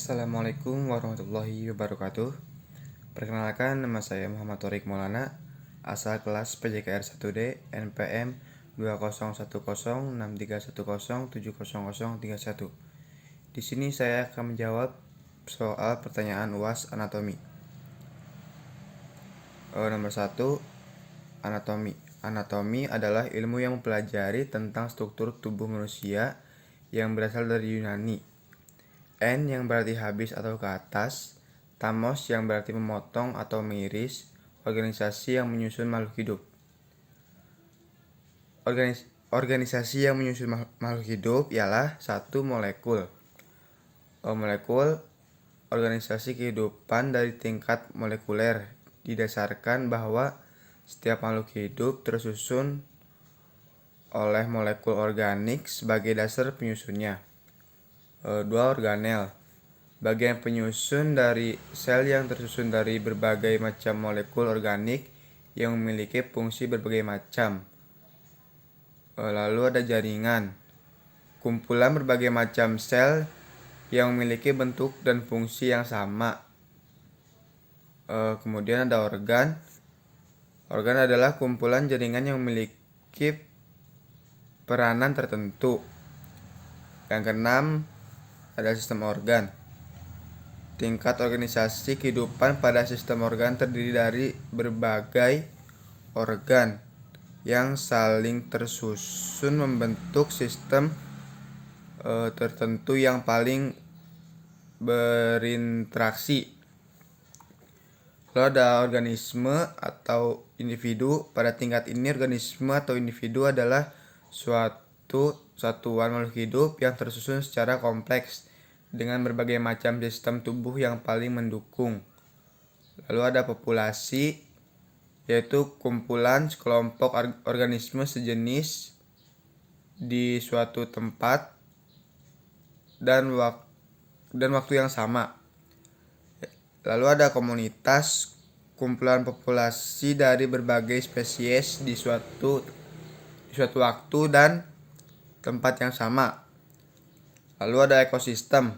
Assalamualaikum warahmatullahi wabarakatuh. Perkenalkan, nama saya Muhammad Thorik Maulana, asal kelas PJKR 1D NPM 20106310700031. Di sini saya akan menjawab soal pertanyaan UAS anatomi. Nomor 1, anatomi. Anatomi adalah ilmu yang mempelajari tentang struktur tubuh manusia yang berasal dari Yunani. En yang berarti habis atau ke atas, tamos yang berarti memotong atau mengiris, organisasi yang menyusun makhluk hidup. Organisasi yang menyusun makhluk hidup ialah 1. Molekul. Molekul, organisasi kehidupan dari tingkat molekuler, didasarkan bahwa setiap makhluk hidup tersusun oleh molekul organik sebagai dasar penyusunnya. 2. Organel, bagian penyusun dari sel yang tersusun dari berbagai macam molekul organik yang memiliki fungsi berbagai macam. Lalu ada jaringan, kumpulan berbagai macam sel yang memiliki bentuk dan fungsi yang sama. Kemudian ada organ. Organ adalah kumpulan jaringan yang memiliki peranan tertentu. Yang keenam, ada sistem organ. Tingkat organisasi kehidupan pada sistem organ terdiri dari berbagai organ yang saling tersusun membentuk sistem tertentu yang paling berinteraksi. Lalu ada organisme atau individu. Pada tingkat ini, organisme atau individu adalah suatu satuan makhluk hidup yang tersusun secara kompleks dengan berbagai macam sistem tubuh yang paling mendukung. Lalu ada populasi, yaitu kumpulan sekelompok organisme sejenis di suatu tempat dan waktu yang sama. Lalu ada komunitas, kumpulan populasi dari berbagai spesies di suatu waktu dan tempat yang sama. Lalu ada ekosistem.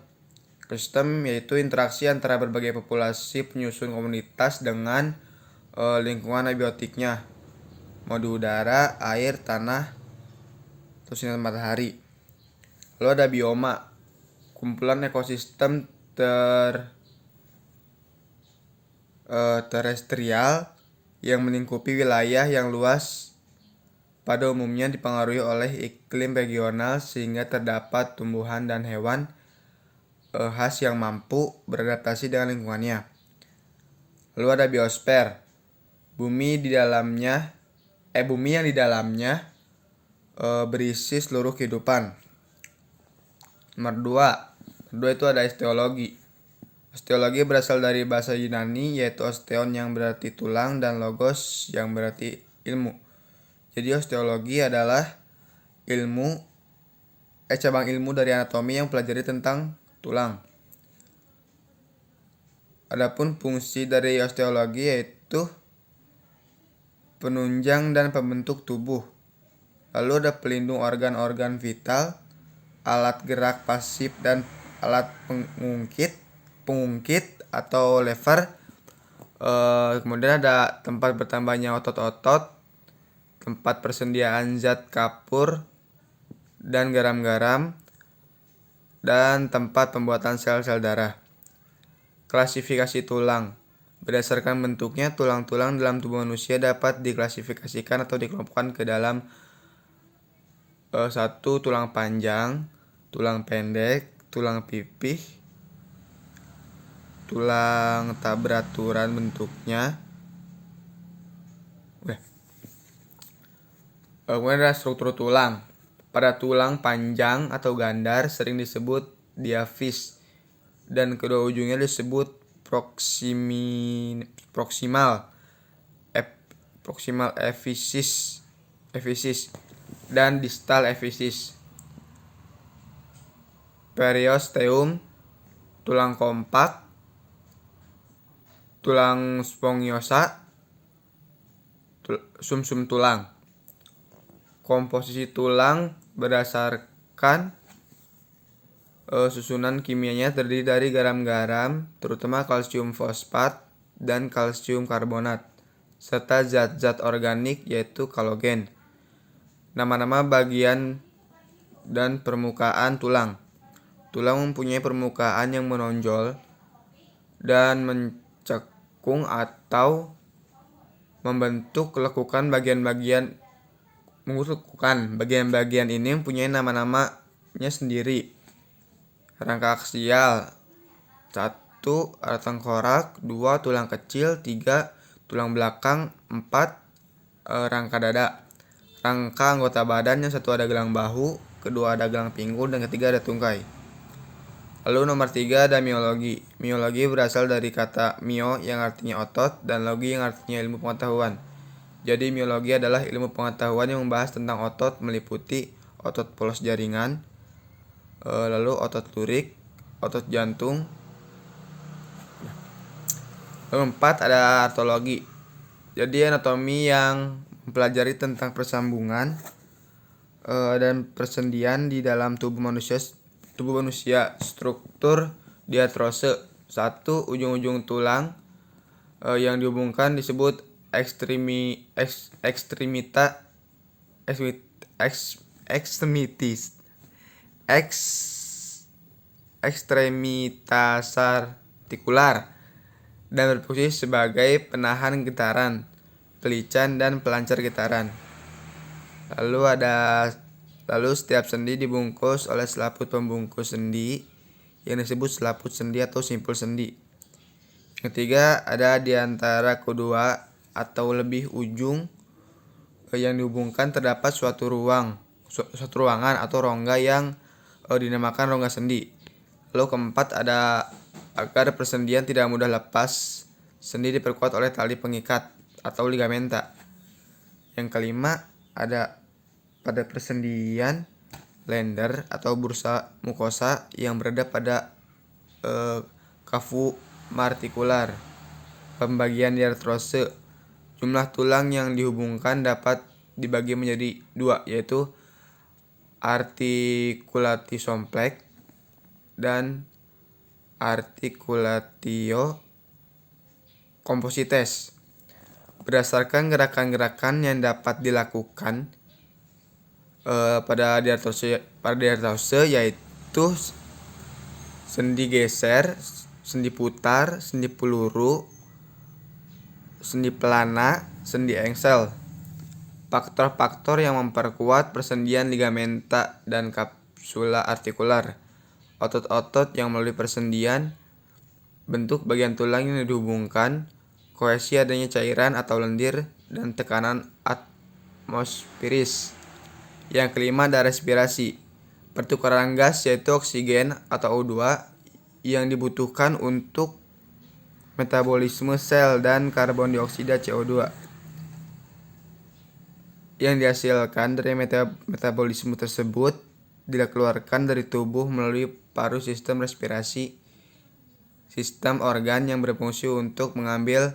Ekosistem yaitu interaksi antara berbagai populasi penyusun komunitas dengan lingkungan abiotiknya, modu udara, air, tanah, atau sinar matahari. Lalu ada bioma, kumpulan ekosistem terestrial yang melingkupi wilayah yang luas, pada umumnya dipengaruhi oleh iklim regional sehingga terdapat tumbuhan dan hewan khas yang mampu beradaptasi dengan lingkungannya. Lalu ada biosfer, bumi yang di dalamnya berisi seluruh kehidupan. Nomor 2 itu ada osteologi. Osteologi berasal dari bahasa Yunani, yaitu osteon yang berarti tulang dan logos yang berarti ilmu. Jadi osteologi adalah cabang ilmu dari anatomi yang pelajari tentang tulang. Adapun fungsi dari osteologi yaitu penunjang dan pembentuk tubuh. Lalu ada pelindung organ-organ vital, alat gerak pasif dan alat pengungkit atau lever. Kemudian ada tempat bertambahnya otot-otot, tempat persediaan zat kapur dan garam-garam, dan tempat pembuatan sel-sel darah. Klasifikasi tulang. Berdasarkan bentuknya, tulang-tulang dalam tubuh manusia dapat diklasifikasikan atau dikelompokkan ke dalam 1. Tulang panjang, tulang pendek, tulang pipih, tulang tak beraturan bentuknya. Kemudian ada struktur tulang. Pada tulang panjang atau gandar sering disebut diaphysis dan kedua ujungnya disebut proximal epiphysis dan distal epiphysis. Periosteum, tulang kompak, tulang spongiosa, sumsum tulang. Komposisi tulang berdasarkan Susunan kimianya terdiri dari garam-garam, terutama kalsium fosfat dan kalsium karbonat, serta zat-zat organik yaitu kolagen. Nama-nama bagian dan permukaan tulang. Tulang mempunyai permukaan yang menonjol dan mencekung atau membentuk lekukan bagian-bagian ini mempunyai nama-namanya sendiri. Rangka aksial 1. Ada tengkorak, 2. Tulang kecil, 3. Tulang belakang, 4. Rangka dada. Rangka anggota badan, yang satu ada gelang bahu, kedua ada gelang pinggul, dan ketiga ada tungkai. Lalu nomor 3 ada miologi. Miologi berasal dari kata mio yang artinya otot dan logi yang artinya ilmu pengetahuan. Jadi miologi adalah ilmu pengetahuan yang membahas tentang otot, meliputi otot polos jaringan, lalu otot lurik, otot jantung. Lalu 4 ada artologi. Jadi anatomi yang mempelajari tentang persambungan dan persendian di dalam tubuh manusia. Struktur diartrose. 1. Ujung-ujung tulang yang dihubungkan disebut ekstremitas artikular dan berfungsi sebagai penahan getaran, pelican, dan pelancar getaran. Lalu setiap sendi dibungkus oleh selaput pembungkus sendi yang disebut selaput sendi atau simpul sendi. Ketiga, ada di antara kedua atau lebih ujung yang dihubungkan terdapat suatu ruangan atau rongga yang dinamakan rongga sendi. Lalu keempat, ada agar persendian tidak mudah lepas, sendi diperkuat oleh tali pengikat atau ligamenta. Yang kelima, ada pada persendian lender atau bursa mukosa yang berada pada cavum artikular. Pembagian diartrose. Jumlah tulang yang dihubungkan dapat dibagi menjadi 2, yaitu articulatio complex dan articulatio composites. Berdasarkan gerakan-gerakan yang dapat dilakukan pada diartrose yaitu sendi geser, sendi putar, sendi peluru, sendi pelana, sendi engsel. Faktor-faktor yang memperkuat persendian ligamenta dan kapsula artikular. Otot-otot yang melalui persendian, bentuk bagian tulang yang dihubungkan, kohesi adanya cairan atau lendir, dan tekanan atmosferis. Yang kelima ada respirasi. Pertukaran gas yaitu oksigen atau O2 yang dibutuhkan untuk metabolisme sel dan karbon dioksida CO2 yang dihasilkan dari metabolisme tersebut dikeluarkan dari tubuh melalui paru. Sistem respirasi, sistem organ yang berfungsi untuk mengambil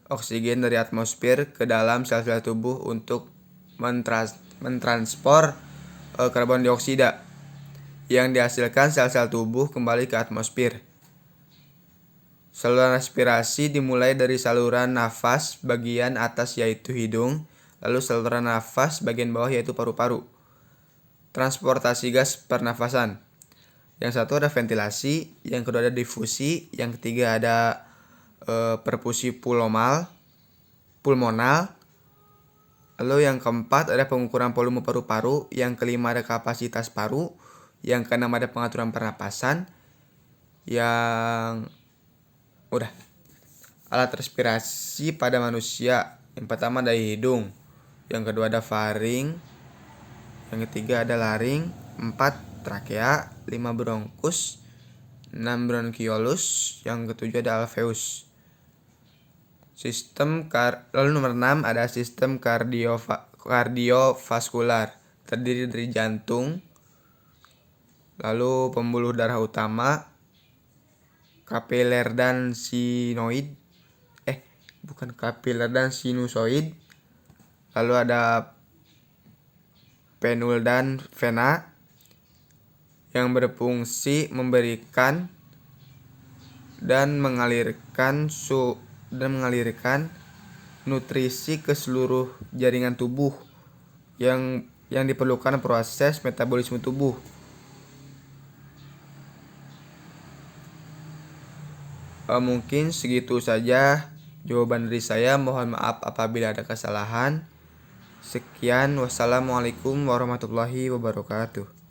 oksigen dari atmosfer ke dalam sel-sel tubuh untuk mentransport karbon dioksida yang dihasilkan sel-sel tubuh kembali ke atmosfer. Saluran respirasi dimulai dari saluran nafas bagian atas yaitu hidung, lalu saluran nafas bagian bawah yaitu paru-paru. Transportasi gas pernafasan. Yang satu ada ventilasi, yang kedua ada difusi, yang ketiga ada perfusi pulmonal, lalu yang keempat ada pengukuran volume paru-paru, yang kelima ada kapasitas paru, yang keenam ada pengaturan pernapasan, alat respirasi pada manusia. Yang pertama ada hidung, yang kedua ada faring, yang ketiga ada laring, 4 trakea, 5 bronkus, 6 bronkiolus, yang ketujuh ada alveus. Lalu nomor 6 ada sistem kardiovaskular, terdiri dari jantung, lalu pembuluh darah utama, kapiler dan sinusoid, lalu ada venul dan vena. yang berfungsi memberikan dan mengalirkan nutrisi ke seluruh jaringan tubuh yang diperlukan proses metabolisme tubuh. Mungkin segitu saja jawaban dari saya. Mohon maaf apabila ada kesalahan. Sekian, wassalamualaikum warahmatullahi wabarakatuh.